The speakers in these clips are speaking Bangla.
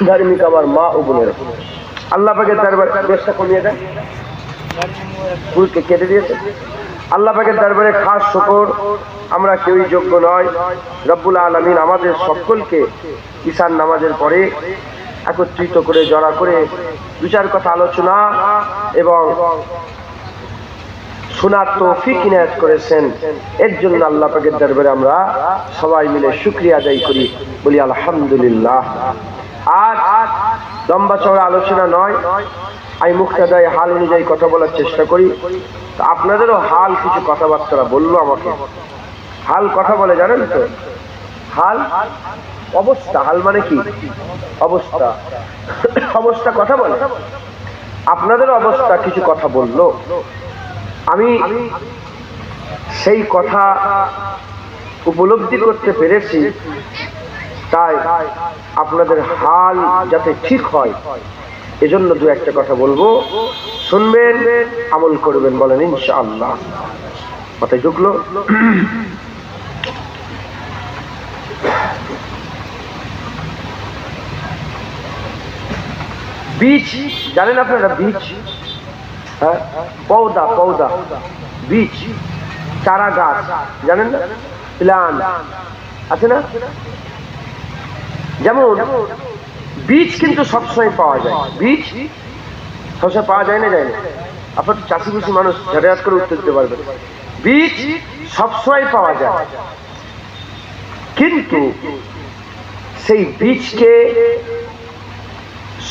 ধার্মিক আমার মা ও বোনেরা, আল্লাহ পাকের দরবারে বেশটা কমিয়ে দেন, ফুলকে কেটে দিয়েছে। আল্লাহ পাকের দরবারে খাস শুকর, আমরা কেউই যোগ্য নয়। রব্বুল আলামিন আমাদের সকলকে ঈশান নামাজের পরে একত্রিত করে জড়া করে বিচার কথা আলোচনা এবং শোনার তৌফিক ইনায়াত করেছেন। এর জন্য আল্লাহ পাকের দরবারে আমরা সবাই মিলে শুকরিয়া আদায় করি, বলি আলহামদুলিল্লাহ। আর লম্বা চওড়া আলোচনা নয়, আমি মুক্তাদায় হাল অনুযায়ী কথা বলার চেষ্টা করি। তো আপনাদেরও হাল কিছু কথাবার্তা বললো আমাকে। হাল কথা বলে জানেন তো? হাল অবস্থা, হাল মানে কি? অবস্থা, অবস্থা কথা বলে। আপনাদের অবস্থা কিছু কথা বললো, আমি সেই কথা উপলব্ধি করতে পেরেছি। তাই আপনাদের হাল যাতে ঠিক হয় এজন্য দু একটা কথা বলবো, শুনবেন, আমল করবেন, বলেন ইনশাআল্লাহ। মাথায় ঢুকলো? বীজ জানেন আপনারা? বীজ, হ্যাঁ, পৌধা, পৌধা, বীজ, চারা গাছ জানেন না? প্লান আছে না? যেমন বীজ কিন্তু সবসময় পাওয়া যায়, বীজ সবসময় পাওয়া যায় না, যায় না? আপনার চাষি বুষি মানুষ ঝাড়াত করে উত্তর দিতে পারবেন। বীজ সবসময় পাওয়া যায়, কিন্তু সেই বীজকে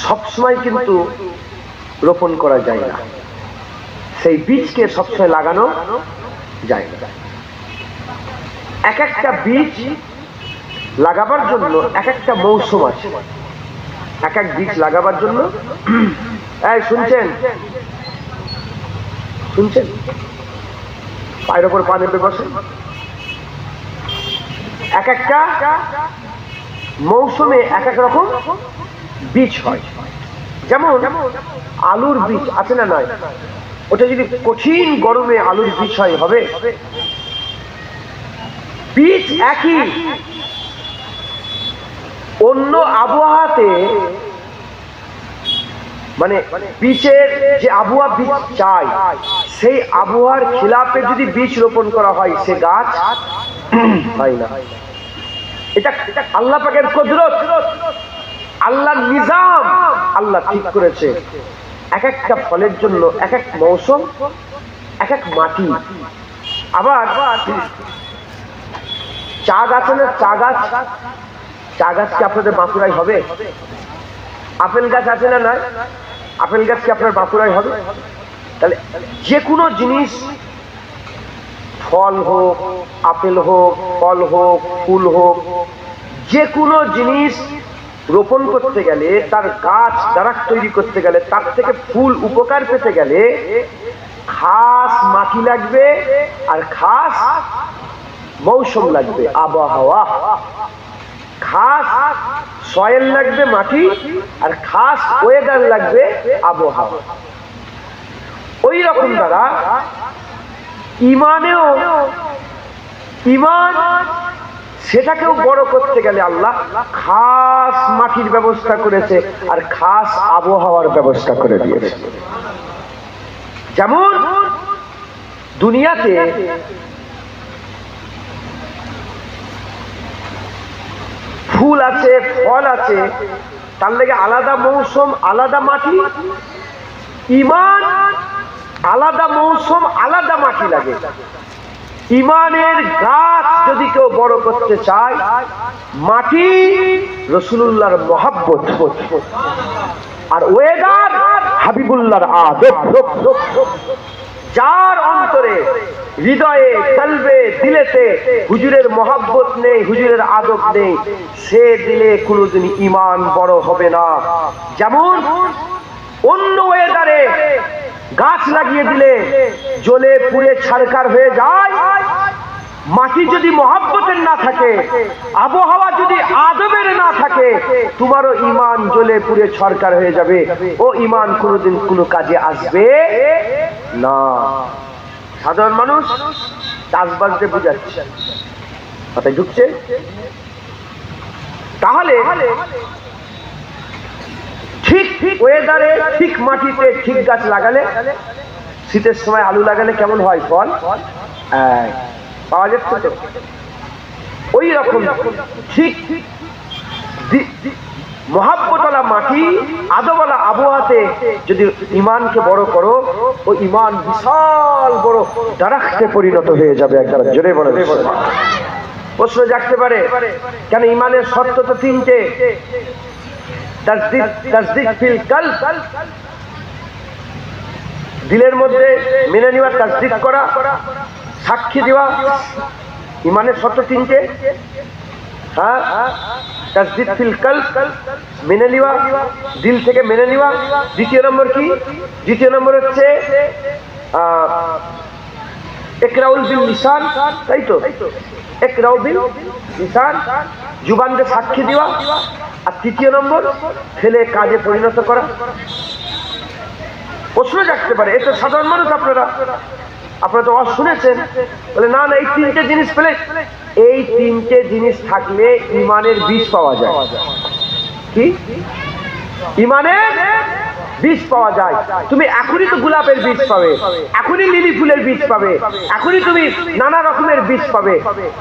সবসময় কিন্তু রোপণ করা যায় না, সেই বীজকে সবসময় লাগানো যায় না। এক একটা বীজ লাগাবার জন্য এক একটা মৌসুম আছে, এক এক বীজ লাগাবার জন্য। এই শুনছেন? শুনছেন? পায়ের ওপর পা নেবে বসে। এক একটা মৌসুমে এক এক রকম বীজ হয়। যেমন আলুর বীজ আছে না? নয়, ওটা যদি কঠিন গরমে আলুর বীজ হয়, হবে? বীজ একই, অন্য আবহাওয়াতে, মানে বীজের যে আবহাওয়া বীজ চাই সেই আবহাওয়ার খিলাফে যদি বীজ রোপণ করা হয় সে গাছ হয় না। এটা আল্লাহ পাকের কুদরত, আল্লাহর নিজাম। আল্লাহ ঠিক করেছে এক একটা ফলের জন্য এক এক মৌসুম, এক এক মাটি। আবার চা গাছ না, চা গাছ, চা গাছ কি আপনাদের বাঁকুড়ায় হবে? আপেল গাছ আছে না? নয়, আপেল গাছ কি আপনার বাঁকুড়ায় হবে? তাহলে যে কোনো জিনিস, ফল হোক, আপেল হোক, ফল হোক, ফুল হোক, যে কোনো জিনিস রোপণ করতে গেলে, তার গাছ দাঁড়াক তৈরি করতে গেলে, তার থেকে ফুল উপকার পেতে গেলে খাস মাটি লাগবে আর খাস মৌসুম লাগবে, আবহাওয়া। খাস সয়েল লাগবে, মাটি, আর খাস ওয়েদার লাগবে, আবহাওয়া। ওই রকম দ্বারা ইমানেও, ইমান সেটাকেও বড় করতে গেলে আল্লাহ খাস মাটির ব্যবস্থা করেছে আর খাস আবহাওয়ার ব্যবস্থা করে দিয়েছে। যেমন দুনিয়াতে ফুল আছে, ফল আছে, তার লেগে আলাদা মৌসুম, আলাদা মাটি। ইমান আলাদা মৌসুম, আলাদা মাটি লাগে। ইমানের গাছ যদি কেউ বড় করতে চায়, মাটি রাসূলুল্লাহর মহব্বত, আর ওয়েদার হাবিবুল্লাহর আদব। যার অন্তরে, হৃদয়ে, কলবে, দিলেতে হুজুরের মহব্বত নেই, হুজুরের আদব নেই, সে দিলে কোনোদিন ইমান বড় হবে না। যেমন অন্য ওয়েদারে গাছ লাগিয়ে দিলে জ্বলে পুড়ে ছারখার হয়ে যায়, মাটি যদি মহব্বতের না থাকে, আবহাওয়া যদি আদবের না থাকে, তোমারও ইমান জ্বলে পুড়ে ছারখার হয়ে যাবে। ও ইমান কোনোদিন কোনো কাজে আসবে না। সাধারণ মানুষ চাষবাস দিয়ে বুঝাচ্ছে, মাথায় ঢুকছে? তাহলে ঠিক ওয়েদারে ঠিক মাটিতে ঠিক গাছ লাগালে, শীতের সময় আলু লাগালে কেমন হয় ফল? পাওয়া যাচ্ছে তো। ওই রকম ঠিক মহাব্বতলা মাটি, আদবলা আবহাওয়াতে যদি ইমানকে বড় করো, ও ইমান বিশাল বড় দারাখতে পরিণত হয়ে যাবে। একবার জোরে বলে। প্রশ্ন জাগতে পারে, কেন ইমানের শর্ত তো তিনটে। তাসদীক ফিল কলব, দিলের মধ্যে মেনে নেওয়া, তাসদীক করা, সাক্ষী দেওয়া। ইমানের শর্ত তিনটে। হ্যাঁ, তাসদীক ফিল কলব, মেনে নেওয়া, দিল থেকে মেনে নেওয়া। দ্বিতীয় নম্বর কি? দ্বিতীয় নম্বর হচ্ছে ইকরাউল বিল লিসান, তাই তো? ইকরাউ বিল লিসান, জুবান দিয়ে সাক্ষী দেওয়া। আর তৃতীয় নম্বর ফেলে কাজে পরিণত করা। প্রশ্ন জাগতে পারে, এটা সাধারণ মানুষ, আপনারা তো শুনেছেন। বলে না না, এই তিনটে জিনিস পেলে, এই তিনটে জিনিস থাকলে ইমানের বীজ পাওয়া যায়। কি ইমানের বীজ পাওয়া যায়? তুমি এখনই তো গোলাপের বীজ পাবে, এখনই লিলি ফুলের বীজ পাবে, এখনই তুমি নানা রকমের বীজ পাবে,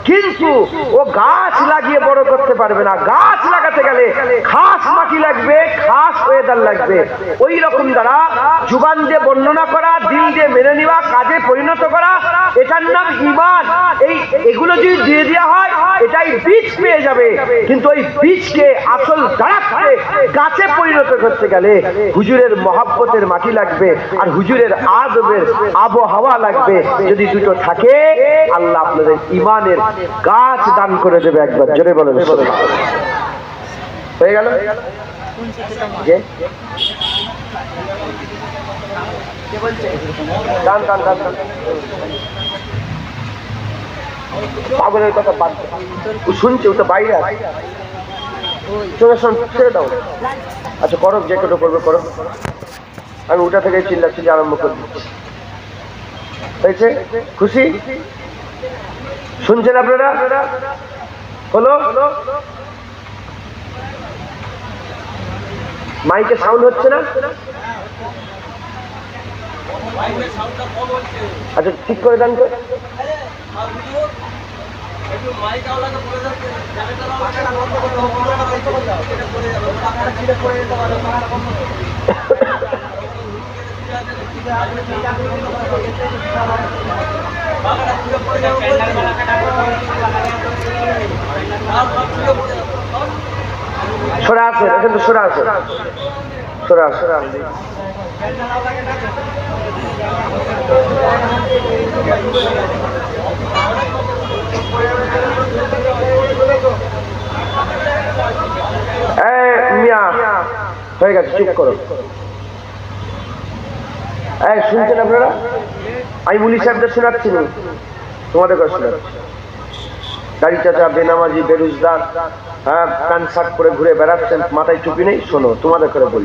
কিন্তু ও গাছ লাগিয়ে বড় করতে পারবে না। গাছ লাগাতে গেলে খাস মাটি লাগবে, খাস ওয়েদার লাগবে। ওই রকম দ্বারা জুবান দিয়ে বর্ণনা করা, দিল দিয়ে মেনে নেওয়া, কাজে পরিণত করা, এটার নাম ইমান। এগুলো যদি দিয়ে দেওয়া হয়, এটাই বীজ পেয়ে যাবে। কিন্তু ওই বীজকে আসল দাঁড়াতে গাছে পরিণত করতে গেলে হুজুরের মহাব্বতের মাটি লাগবে, আর হুজুরের আদবের আবহাওয়া লাগবে। যদি দুটো থাকে, আল্লাহ আপনাদের ইমানের গাছ দান করে দেবে। একবার জোরে বলেন হয়ে গেল। পাগলের কথা বাদ, শুনছে, ওটা বাইরে আছে। ছেড়ে দাও। আচ্ছা করো, যে কটা করবে করো। আমি ওটা থেকে চিল্লাচিল্লি আরম্ভ করে দিচ্ছি। হয়েছে? খুশি? শুনছেন আপনারা? হলো? মাইকে সাউন্ড হচ্ছে না? আচ্ছা ঠিক করে দেন তো। সরা আছে, কিন্তু সরা আছে, সরা আছে। মিয়া হয়ে গেছে, চুপ করো। শুনছেন আপনারা? আমি মুলি সাহেবদের শোনাচ্ছি না, তোমাদের কথা শোনাচ্ছি। দাড়ি চাচা, বেনামাজি, বেরোজগার, হ্যাঁ, প্যান্ট শার্ট পরে ঘুরে বেড়াচ্ছেন, মাথায় টুপি নেই। শোনো, তোমাদের করে বলি।